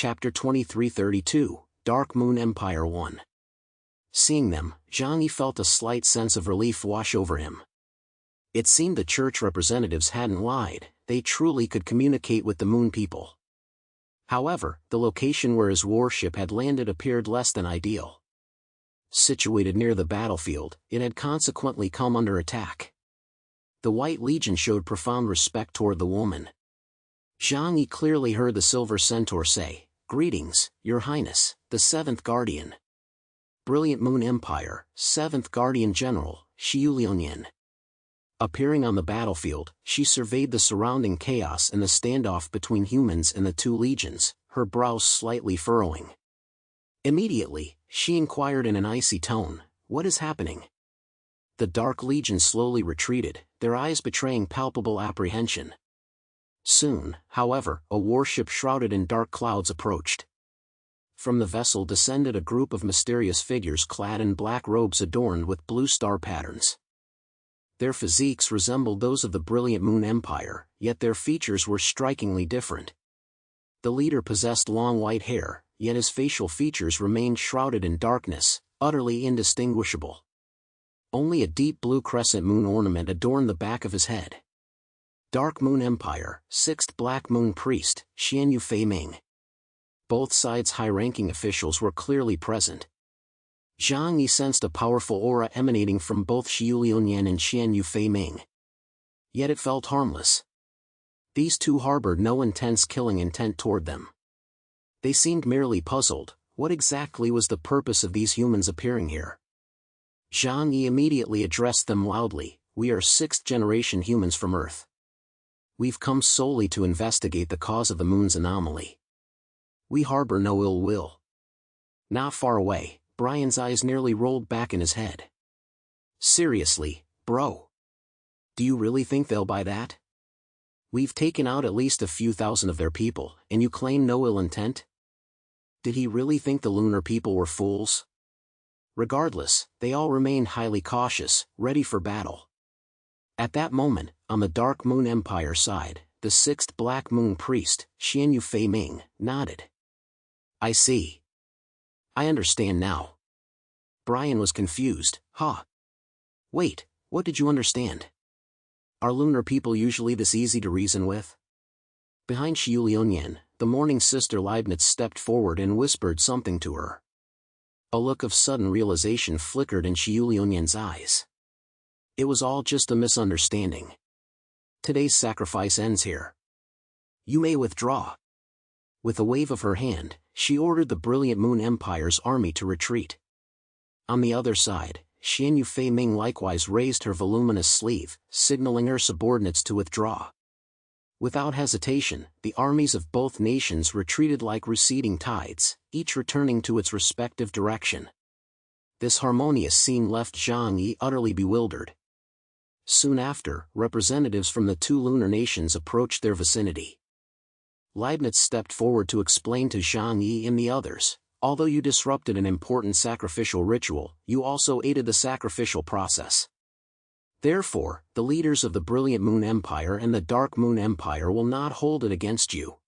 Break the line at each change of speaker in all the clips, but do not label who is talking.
Chapter 2332, Dark Moon Empire 1. Seeing them, Zhang Yi felt a slight sense of relief wash over him. It seemed the church representatives hadn't lied, they truly could communicate with the Moon people. However, the location where his warship had landed appeared less than ideal. Situated near the battlefield, it had consequently come under attack. The White Legion showed profound respect toward the woman. Zhang Yi clearly heard the Silver Centaur say, "Greetings, Your Highness, the 7th Guardian. Brilliant Moon Empire, 7th Guardian General, Xiu Liuyan." Appearing on the battlefield, she surveyed the surrounding chaos and the standoff between humans and the two legions, her brows slightly furrowing. Immediately, she inquired in an icy tone, "What is happening?" The Dark Legion slowly retreated, their eyes betraying palpable apprehension. Soon, however, a warship shrouded in dark clouds approached. From the vessel descended a group of mysterious figures clad in black robes adorned with blue star patterns. Their physiques resembled those of the brilliant Moon Empire, yet their features were strikingly different. The leader possessed long white hair, yet his facial features remained shrouded in darkness, utterly indistinguishable. Only a deep blue crescent moon ornament adorned the back of his head. Dark Moon Empire, 6th Black Moon Priest, Xianyu Fei Ming. Both sides' high-ranking officials were clearly present. Zhang Yi sensed a powerful aura emanating from both Xiu Liuyan and Xianyu Fei Ming. Yet it felt harmless. These two harbored no intense killing intent toward them. They seemed merely puzzled, what exactly was the purpose of these humans appearing here? Zhang Yi immediately addressed them loudly, "We are 6th-generation humans from Earth. We've come solely to investigate the cause of the moon's anomaly. We harbor no ill will." Not far away, Brian's eyes nearly rolled back in his head. "Seriously, bro? Do you really think they'll buy that? We've taken out at least a few thousand of their people, and you claim no ill intent? Did he really think the lunar people were fools?" Regardless, they all remained highly cautious, ready for battle. At that moment, on the Dark Moon Empire side, the 6th Black Moon Priest, Xianyu Fei Ming, nodded. "I see. I understand now." Brian was confused, "Huh? Wait, what did you understand? Are lunar people usually this easy to reason with?" Behind Xiu Liuyan, the mourning sister Leibniz stepped forward and whispered something to her. A look of sudden realization flickered in Xiu Liuyan's eyes. It was all just a misunderstanding. Today's sacrifice ends here. You may withdraw. With a wave of her hand, she ordered the brilliant Moon Empire's army to retreat. On the other side, Xianyu Fei Ming likewise raised her voluminous sleeve, signaling her subordinates to withdraw. Without hesitation, the armies of both nations retreated like receding tides, each returning to its respective direction. This harmonious scene left Zhang Yi utterly bewildered. Soon after, representatives from the two lunar nations approached their vicinity. Leibniz stepped forward to explain to Zhang Yi and the others, "Although you disrupted an important sacrificial ritual, you also aided the sacrificial process. Therefore, the leaders of the Brilliant Moon Empire and the Dark Moon Empire will not hold it against you.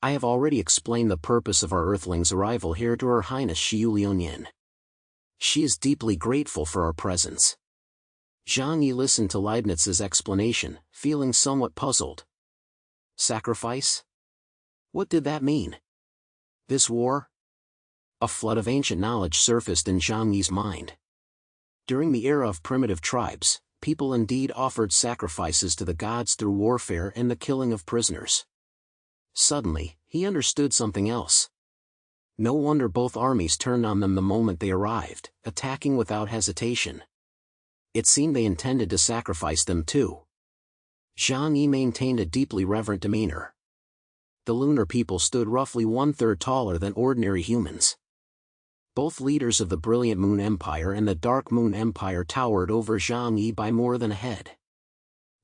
I have already explained the purpose of our Earthlings' arrival here to Her Highness Xiu Liuyan. She is deeply grateful for our presence." Zhang Yi listened to Leibniz's explanation, feeling somewhat puzzled. Sacrifice? What did that mean? This war? A flood of ancient knowledge surfaced in Zhang Yi's mind. During the era of primitive tribes, people indeed offered sacrifices to the gods through warfare and the killing of prisoners. Suddenly, he understood something else. No wonder both armies turned on them the moment they arrived, attacking without hesitation. It seemed they intended to sacrifice them too. Zhang Yi maintained a deeply reverent demeanor. The lunar people stood roughly 1/3 taller than ordinary humans. Both leaders of the Brilliant Moon Empire and the Dark Moon Empire towered over Zhang Yi by more than a head.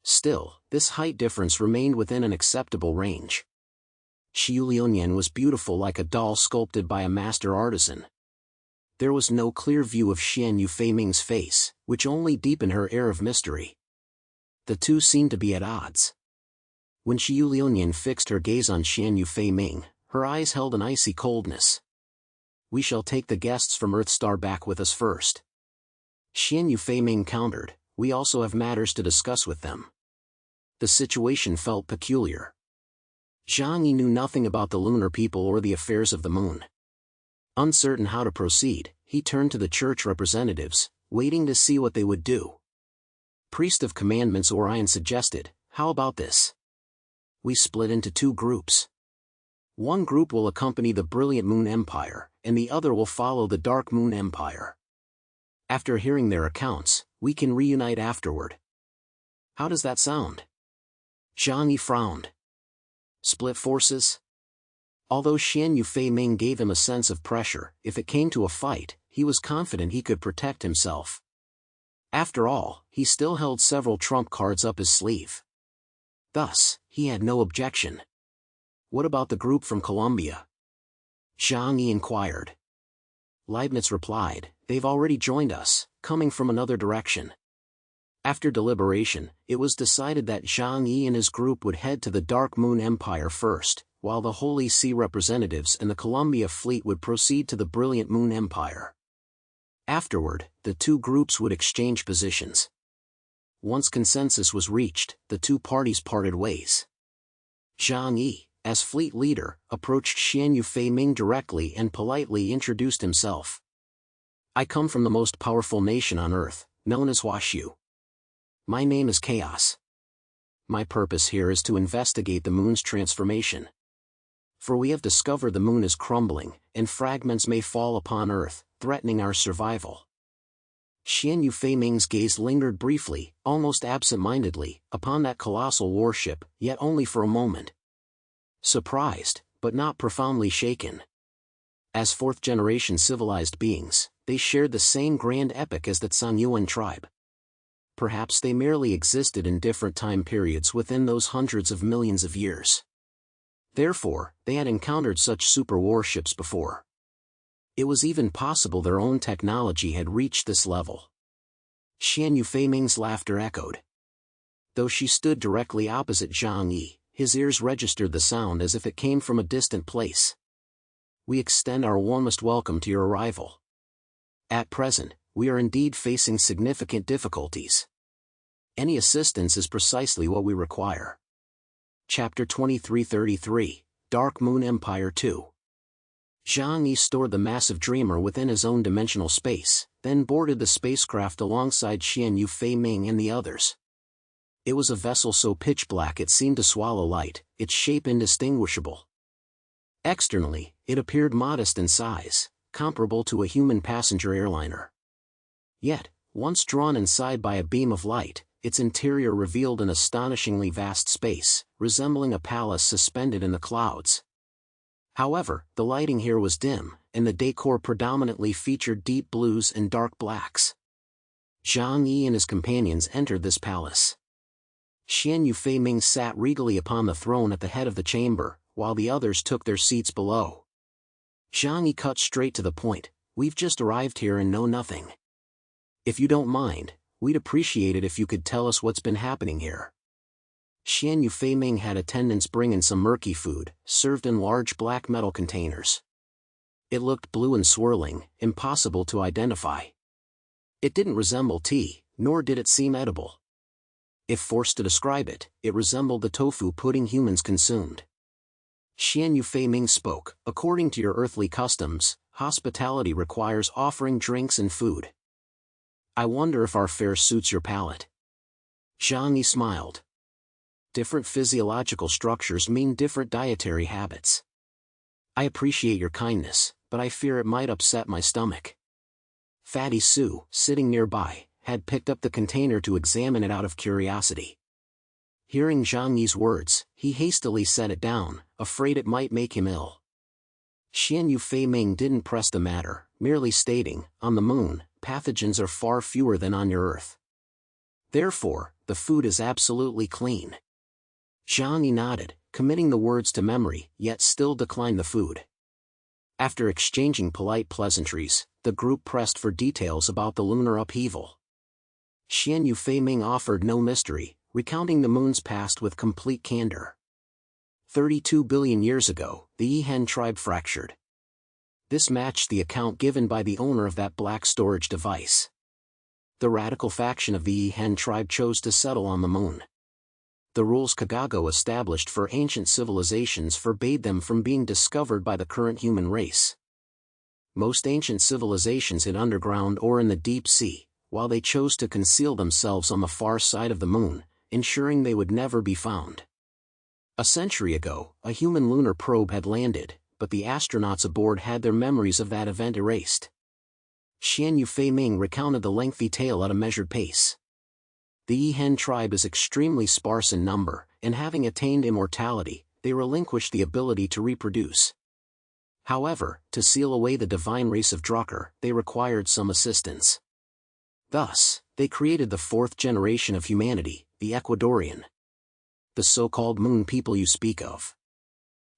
Still, this height difference remained within an acceptable range. Xiu Liuyan was beautiful like a doll sculpted by a master artisan. There was no clear view of Xianyu Fei Ming's face, which only deepened her air of mystery. The two seemed to be at odds. When Xiu Liuyan fixed her gaze on Xianyu Fei Ming, Her eyes held an icy coldness. "We shall take the guests from Earthstar back with us first." Xian Yufei-Ming countered, "We also have matters to discuss with them." The situation felt peculiar. Zhang Yi knew nothing about the lunar people or the affairs of the moon. Uncertain how to proceed, he turned to the church representatives, waiting to see what they would do. Priest of Commandments Orion suggested, "How about this? We split into two groups. One group will accompany the Brilliant Moon Empire, and the other will follow the Dark Moon Empire. After hearing their accounts, we can reunite afterward. How does that sound?" Zhang Yi frowned. Split forces? Although Xian Yufei-Ming gave him a sense of pressure, if it came to a fight, he was confident he could protect himself. After all, he still held several trump cards up his sleeve. Thus, he had no objection. "What about the group from Columbia?" Zhang Yi inquired. Leibniz replied, "They've already joined us, coming from another direction." After deliberation, it was decided that Zhang Yi and his group would head to the Dark Moon Empire first, while the Holy See representatives and the Columbia fleet would proceed to the Brilliant Moon Empire. Afterward, the two groups would exchange positions. Once consensus was reached, the two parties parted ways. Zhang Yi, as fleet leader, approached Xian Yufei-Ming directly and politely introduced himself. "I come from the most powerful nation on Earth, known as Huaxiu. My name is Chaos. My purpose here is to investigate the moon's transformation. For we have discovered the moon is crumbling, and fragments may fall upon Earth, threatening our survival." Xian Yufei-Ming's gaze lingered briefly, almost absent-mindedly, upon that colossal warship, yet only for a moment. Surprised, but not profoundly shaken. As fourth-generation civilized beings, they shared the same grand epic as the Zhangyuan tribe. Perhaps they merely existed in different time periods within those hundreds of millions of years. Therefore, they had encountered such super warships before. It was even possible their own technology had reached this level. Xian Yufei-Ming's laughter echoed. Though she stood directly opposite Zhang Yi, his ears registered the sound as if it came from a distant place. "We extend our warmest welcome to your arrival. At present, we are indeed facing significant difficulties. Any assistance is precisely what we require." Chapter 2333, Dark Moon Empire 2. Zhang Yi stored the massive Dreamer within his own dimensional space, then boarded the spacecraft alongside Xian Yufei-Ming and the others. It was a vessel so pitch black it seemed to swallow light, its shape indistinguishable. Externally, it appeared modest in size, comparable to a human passenger airliner. Yet, once drawn inside by a beam of light, its interior revealed an astonishingly vast space, resembling a palace suspended in the clouds. However, the lighting here was dim, and the decor predominantly featured deep blues and dark blacks. Zhang Yi and his companions entered this palace. Xian Yufei-Ming sat regally upon the throne at the head of the chamber, while the others took their seats below. Zhang Yi cut straight to the point, "We've just arrived here and know nothing. If you don't mind, we'd appreciate it if you could tell us what's been happening here." Xian Yufei-Ming had attendants bring in some murky food, served in large black metal containers. It looked blue and swirling, impossible to identify. It didn't resemble tea, nor did it seem edible. If forced to describe it, it resembled the tofu pudding humans consumed. Xian Yufei-Ming spoke, "According to your earthly customs, hospitality requires offering drinks and food. I wonder if our fare suits your palate." Zhang Yi smiled. Different physiological structures mean different dietary habits. I appreciate your kindness, but I fear it might upset my stomach. Fatty Sue, sitting nearby, had picked up the container to examine it out of curiosity. Hearing Zhang Yi's words, he hastily set it down, afraid it might make him ill. Xian Yufei-Ming didn't press the matter, merely stating, "On the moon, pathogens are far fewer than on your Earth. Therefore, the food is absolutely clean." Zhang Yi nodded, committing the words to memory, yet still declined the food. After exchanging polite pleasantries, the group pressed for details about the lunar upheaval. Xian Yufei-Ming offered no mystery, recounting the moon's past with complete candor. 32 billion years ago, the Yihen tribe fractured. This matched the account given by the owner of that black storage device. The radical faction of the Yihen tribe chose to settle on the moon. The rules Kagago established for ancient civilizations forbade them from being discovered by the current human race. Most ancient civilizations hid underground or in the deep sea, while they chose to conceal themselves on the far side of the moon, ensuring they would never be found. A century ago, a human lunar probe had landed, but the astronauts aboard had their memories of that event erased. Xian Yu Fei Ming recounted the lengthy tale at a measured pace. The Yihen tribe is extremely sparse in number, and having attained immortality, they relinquished the ability to reproduce. However, to seal away the divine race of Drucker, they required some assistance. Thus, they created the fourth generation of humanity, the Ecuadorian. The so-called moon people you speak of.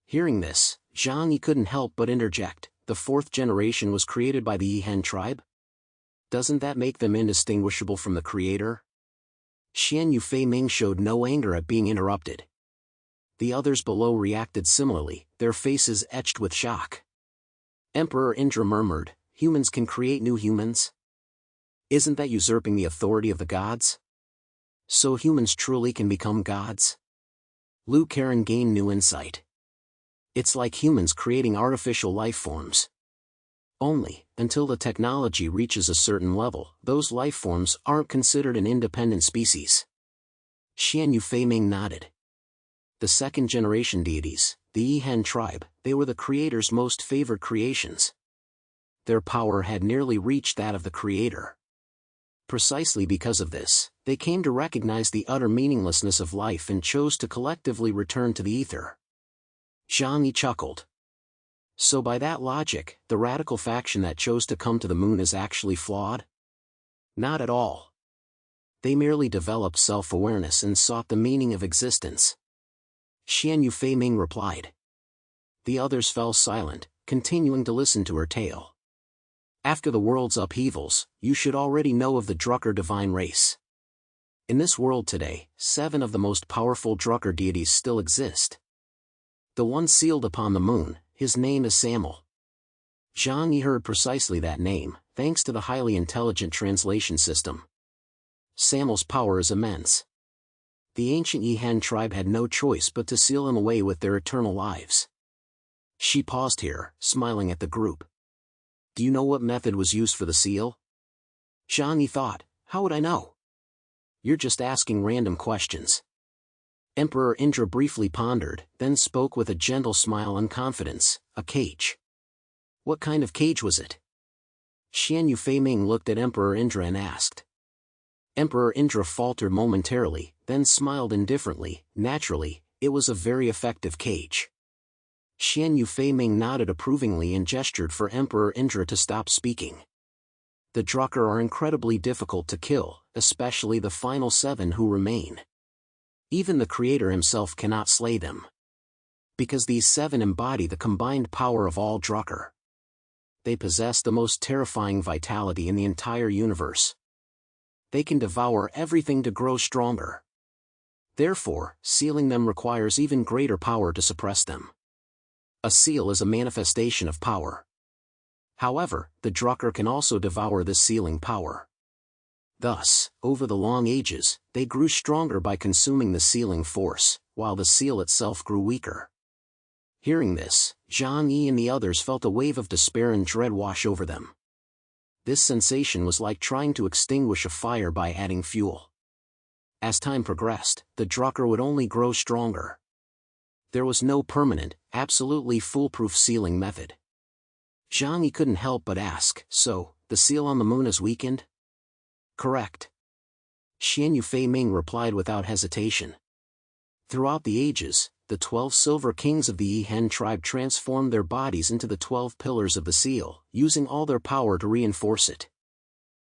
Hearing this, Zhang Yi couldn't help but interject, the fourth generation was created by the Yihen tribe? Doesn't that make them indistinguishable from the creator? Xian Yu Fei Ming showed no anger at being interrupted. The others below reacted similarly, their faces etched with shock. Emperor Indra murmured, humans can create new humans? Isn't that usurping the authority of the gods? So humans truly can become gods? Lu Karen gained new insight. It's like humans creating artificial life forms. Only, until the technology reaches a certain level, those life forms aren't considered an independent species. Xian Yu Fei Ming nodded. The second-generation deities, the Yihen tribe, they were the creator's most favored creations. Their power had nearly reached that of the creator. Precisely because of this, they came to recognize the utter meaninglessness of life and chose to collectively return to the ether. Zhang Yi chuckled. So by that logic, the radical faction that chose to come to the moon is actually flawed? Not at all. They merely developed self-awareness and sought the meaning of existence. Xian Yu Fei Ming replied. The others fell silent, continuing to listen to her tale. After the world's upheavals, you should already know of the Drucker divine race. In this world today, 7 of the most powerful Drucker deities still exist. The one sealed upon the moon, his name is Samuel. Zhang Yi heard precisely that name, thanks to the highly intelligent translation system. Samuel's power is immense. The ancient Yihen tribe had no choice but to seal him away with their eternal lives. She paused here, smiling at the group. Do you know what method was used for the seal? Zhang Yi thought, how would I know? You're just asking random questions. Emperor Indra briefly pondered, then spoke with a gentle smile and confidence, a cage. What kind of cage was it? Xian Yu Fei Ming looked at Emperor Indra and asked. Emperor Indra faltered momentarily, then smiled indifferently. Naturally, it was a very effective cage. Xian Yu Fei Ming nodded approvingly and gestured for Emperor Indra to stop speaking. The Drucker are incredibly difficult to kill, especially the final 7 who remain. Even the creator himself cannot slay them. Because these 7 embody the combined power of all Drucker. They possess the most terrifying vitality in the entire universe. They can devour everything to grow stronger. Therefore, sealing them requires even greater power to suppress them. A seal is a manifestation of power. However, the Drucker can also devour this sealing power. Thus, over the long ages, they grew stronger by consuming the sealing force, while the seal itself grew weaker. Hearing this, Zhang Yi and the others felt a wave of despair and dread wash over them. This sensation was like trying to extinguish a fire by adding fuel. As time progressed, the Drucker would only grow stronger. There was no permanent, absolutely foolproof sealing method. Zhang Yi couldn't help but ask, so, the seal on the moon is weakened? Correct. Xian Yu Fei Ming replied without hesitation. Throughout the ages, the 12 silver kings of the Yihen tribe transformed their bodies into the 12 pillars of the seal, using all their power to reinforce it.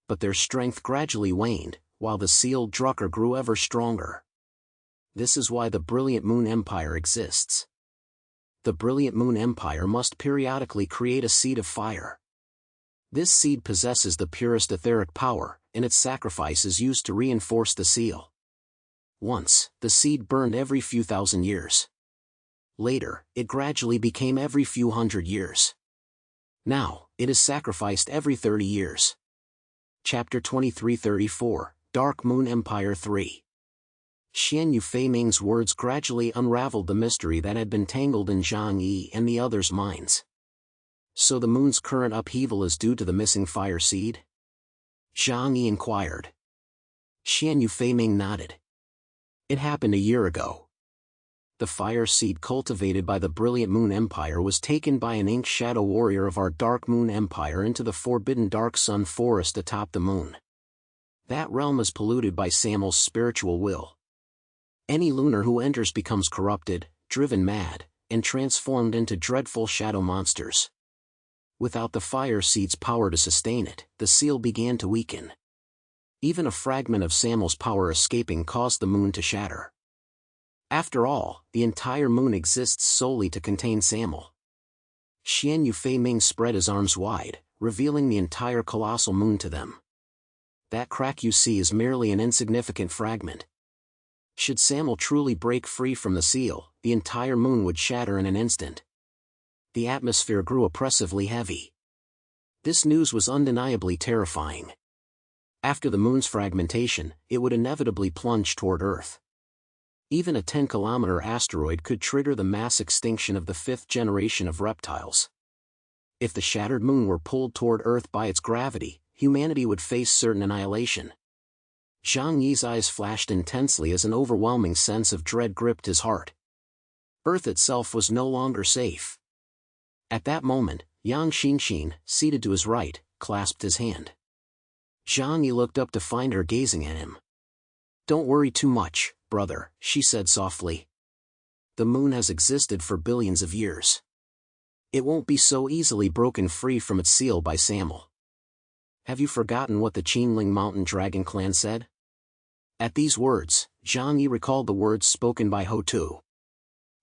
But their strength gradually waned, while the sealed Drucker grew ever stronger. This is why the Brilliant Moon Empire exists. The Brilliant Moon Empire must periodically create a seed of fire. This seed possesses the purest etheric power, and its sacrifice is used to reinforce the seal. Once, the seed burned every few thousand years. Later, it gradually became every few hundred years. Now, it is sacrificed every 30 years. Chapter 2334, Dark Moon Empire 3. Xian Yu Feiming's words gradually unraveled the mystery that had been tangled in Zhang Yi and the others' minds. So the moon's current upheaval is due to the missing fire seed? Zhang Yi inquired. Xian Yu Feiming nodded. It happened a year ago. The fire seed cultivated by the Brilliant Moon Empire was taken by an ink shadow warrior of our Dark Moon Empire into the forbidden Dark Sun Forest atop the moon. That realm is polluted by Samuel's spiritual will. Any lunar who enters becomes corrupted, driven mad, and transformed into dreadful shadow monsters. Without the fire seed's power to sustain it, the seal began to weaken. Even a fragment of Samuel's power escaping caused the moon to shatter. After all, the entire moon exists solely to contain Samuel. Xian Yu Feiming spread his arms wide, revealing the entire colossal moon to them. That crack you see is merely an insignificant fragment. Should Samuel truly break free from the seal, the entire moon would shatter in an instant. The atmosphere grew oppressively heavy. This news was undeniably terrifying. After the moon's fragmentation, it would inevitably plunge toward Earth. Even a 10-kilometer asteroid could trigger the mass extinction of the 5th generation of reptiles. If the shattered moon were pulled toward Earth by its gravity, humanity would face certain annihilation. Zhang Yi's eyes flashed intensely as an overwhelming sense of dread gripped his heart. Earth itself was no longer safe. At that moment, Yang Xinxin, seated to his right, clasped his hand. Zhang Yi looked up to find her gazing at him. "Don't worry too much, brother," she said softly. "The moon has existed for billions of years. It won't be so easily broken free from its seal by Samuel. Have you forgotten what the Qinling Mountain Dragon clan said?" At these words, Zhang Yi recalled the words spoken by Ho Tu.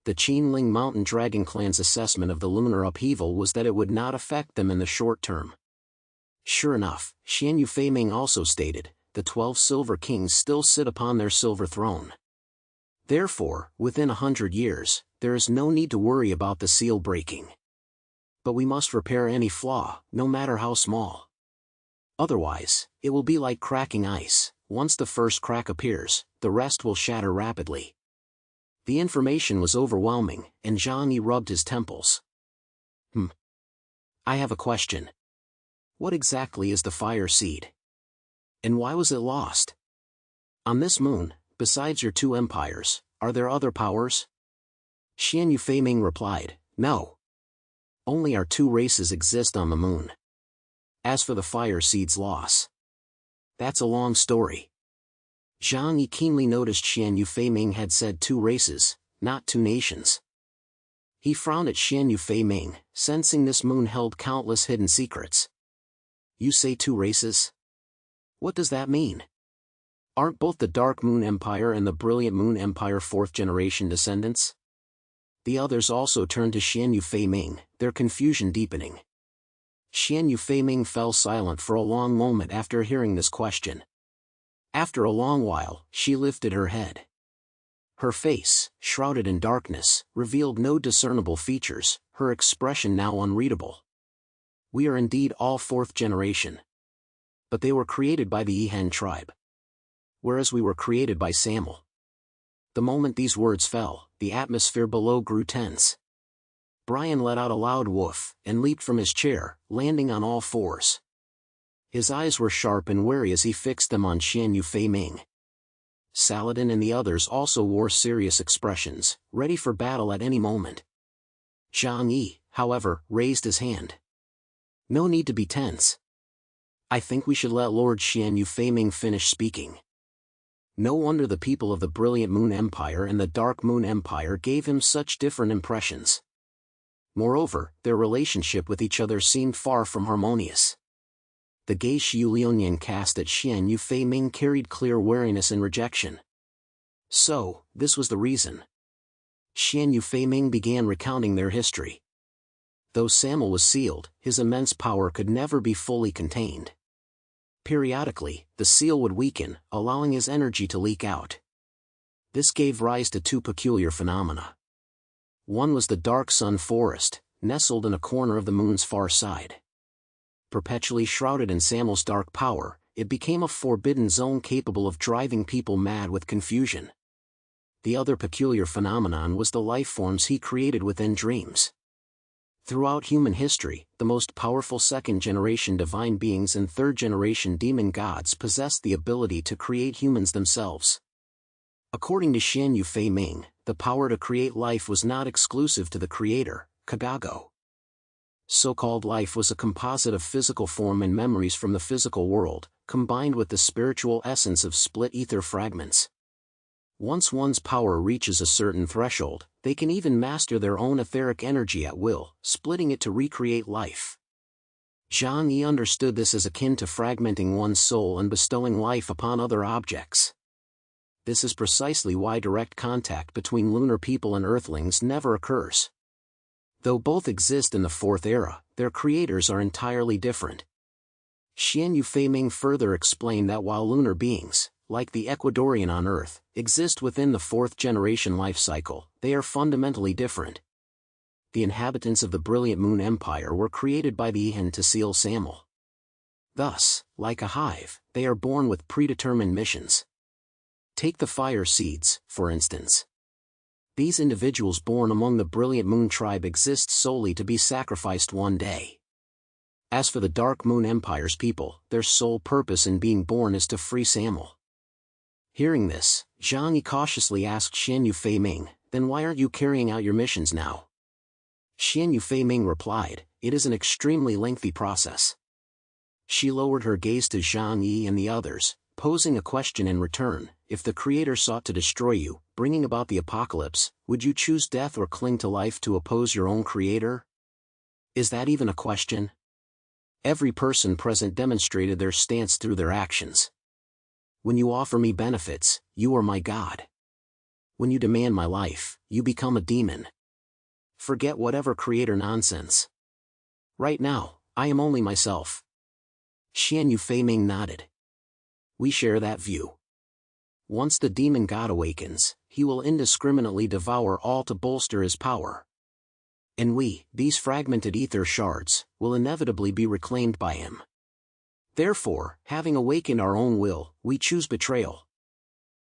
The Qinling Mountain Dragon clan's assessment of the lunar upheaval was that it would not affect them in the short term. Sure enough, Xian Yu Feiming also stated, the 12 Silver Kings still sit upon their silver throne. Therefore, within 100 years, there is no need to worry about the seal breaking. But we must repair any flaw, no matter how small. Otherwise, it will be like cracking ice. Once the first crack appears, the rest will shatter rapidly. The information was overwhelming, and Zhang Yi rubbed his temples. I have a question. What exactly is the fire seed? And why was it lost? On this moon, besides your 2 empires, are there other powers? Xian Yu Feiming replied, No. Only our 2 races exist on the moon. As for the fire seed's loss, that's a long story. Zhang Yi keenly noticed Xian Yu Feiming had said 2 races, not 2 nations. He frowned at Xian Yu Feiming, sensing this moon held countless hidden secrets. You say 2 races? What does that mean? Aren't both the Dark Moon Empire and the Brilliant Moon Empire 4th generation descendants? The others also turned to Xian Yu Feiming, their confusion deepening. Xian Yu Feiming fell silent for a long moment after hearing this question. After a long while, she lifted her head. Her face, shrouded in darkness, revealed no discernible features, her expression now unreadable. We are indeed all 4th generation. But they were created by the Yihan tribe. Whereas we were created by Samuel. The moment these words fell, the atmosphere below grew tense. Brian let out a loud woof, and leaped from his chair, landing on all 4s. His eyes were sharp and wary as he fixed them on Xian Yu Feiming. Saladin and the others also wore serious expressions, ready for battle at any moment. Zhang Yi, however, raised his hand. No need to be tense. I think we should let Lord Xian Yu Feiming finish speaking. No wonder the people of the Brilliant Moon Empire and the Dark Moon Empire gave him such different impressions. Moreover, their relationship with each other seemed far from harmonious. The gaze Xiu Liunying cast at Xian Yu Feiming carried clear wariness and rejection. So, this was the reason. Xian Yu Feiming began recounting their history. Though Samuel was sealed, his immense power could never be fully contained. Periodically, the seal would weaken, allowing his energy to leak out. This gave rise to 2 peculiar phenomena. One was the Dark Sun Forest, nestled in a corner of the moon's far side. Perpetually shrouded in Samuel's dark power, it became a forbidden zone capable of driving people mad with confusion. The other peculiar phenomenon was the life forms he created within dreams. Throughout human history, the most powerful second-generation divine beings and third-generation demon gods possessed the ability to create humans themselves. According to Xian Yufei Ming, the power to create life was not exclusive to the creator, Kagago. So-called life was a composite of physical form and memories from the physical world, combined with the spiritual essence of split ether fragments. Once one's power reaches a certain threshold, they can even master their own etheric energy at will, splitting it to recreate life. Zhang Yi understood this as akin to fragmenting one's soul and bestowing life upon other objects. This is precisely why direct contact between lunar people and earthlings never occurs. Though both exist in the fourth era, their creators are entirely different. Xian Yufei Ming further explained that while lunar beings, like the Ecuadorian on Earth, exist within the fourth-generation life cycle, they are fundamentally different. The inhabitants of the Brilliant Moon Empire were created by the Ihan to seal Samuel. Thus, like a hive, they are born with predetermined missions. Take the Fire Seeds, for instance. These individuals born among the Brilliant Moon tribe exist solely to be sacrificed one day. As for the Dark Moon Empire's people, their sole purpose in being born is to free Samuel. Hearing this, Zhang Yi cautiously asked Xian Yufei Ming, "Then why aren't you carrying out your missions now?" Xian Yufei Ming replied, "It is an extremely lengthy process." She lowered her gaze to Zhang Yi and the others, posing a question in return: "If the Creator sought to destroy you, bringing about the apocalypse, would you choose death or cling to life to oppose your own Creator? Is that even a question?" Every person present demonstrated their stance through their actions. "When you offer me benefits, you are my God. When you demand my life, you become a demon. Forget whatever creator nonsense. Right now, I am only myself." Xian Yufei Ming nodded. "We share that view. Once the demon god awakens, he will indiscriminately devour all to bolster his power. And we, these fragmented ether shards, will inevitably be reclaimed by him. Therefore, having awakened our own will, we choose betrayal.